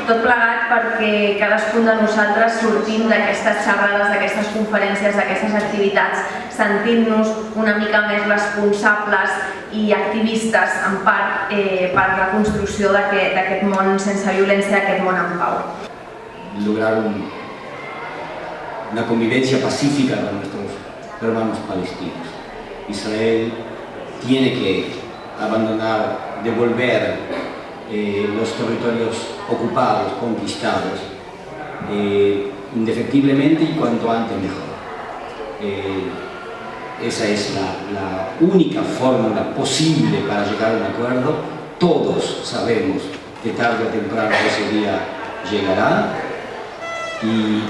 Tot plegat perquè cadascun de nosaltres sortim d'aquestes xerrades, d'aquestes conferències, d'aquestes activitats, sentint-nos una mica més responsables i activistes en part per la construcció d'aquest món sense violència, d'aquest món en pau. Lograr una convivencia pacífica con nuestros hermanos palestinos. Israel tiene que abandonar, devolver los territorios ocupados, conquistados, indefectiblemente y cuanto antes mejor. Esa es la única fórmula posible para llegar a un acuerdo. Todos sabemos que tarde o temprano ese día llegará y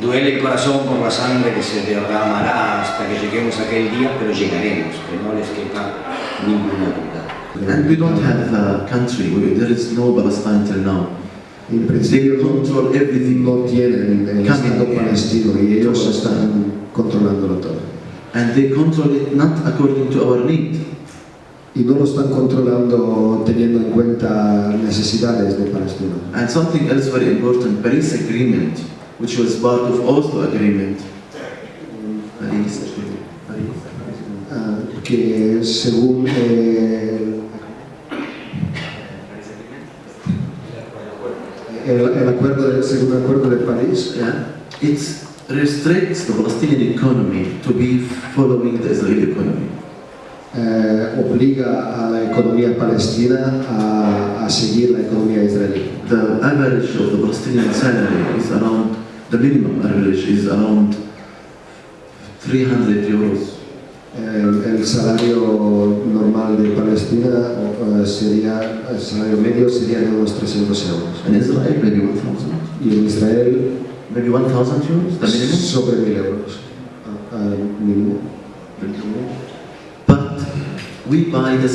duele el corazón por la sangre que se derramará hasta que lleguemos a aquel día, pero llegaremos, que no les quepa ninguna duda. And we don't have a country, there is no Palestine till now. En principio They control everything. no tienen el Estado palestino y ellos están controlándolo todo. And they control it not according to our need. Y no lo están controlando teniendo en cuenta necesidades de Palestina. And something else very important, Paris Agreement, which was part of Oslo Agreement. Que según el acuerdo de París, it restricts the Palestinian economy to be following the Israeli economy. Obliga a la economía palestina a seguir la economía israelí. The average of the Palestinian salary is around, the minimum average is around 300 euros. El salario normal de Palestina sería, el salario medio sería de unos 300 euros. In Israel, maybe 1,000. Y en Israel, Maybe 1,000 euros, the minimum. sobre 1.000 euros. Mínimo. But we buy the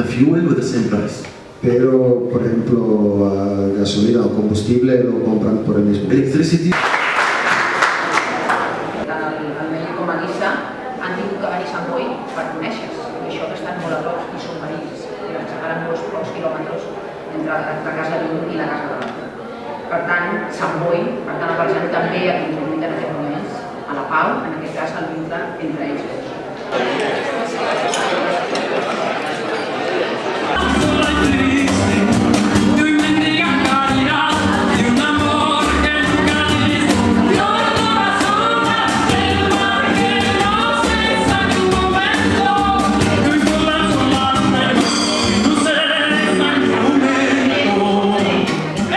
fuel with the same price. Pero, por ejemplo, gasolina o combustible lo compran por el mismo. Electricity. Per conèixer-se, i això que estan molt a prop i són veïns, i ens separen pocs quilòmetres entre la casa d'un i la casa de l'altre. Per tant, Sant Boi, per tant, el Partizan també ha contribuït en aquest moment a la pau, en aquest cas al vincle entre ells dos.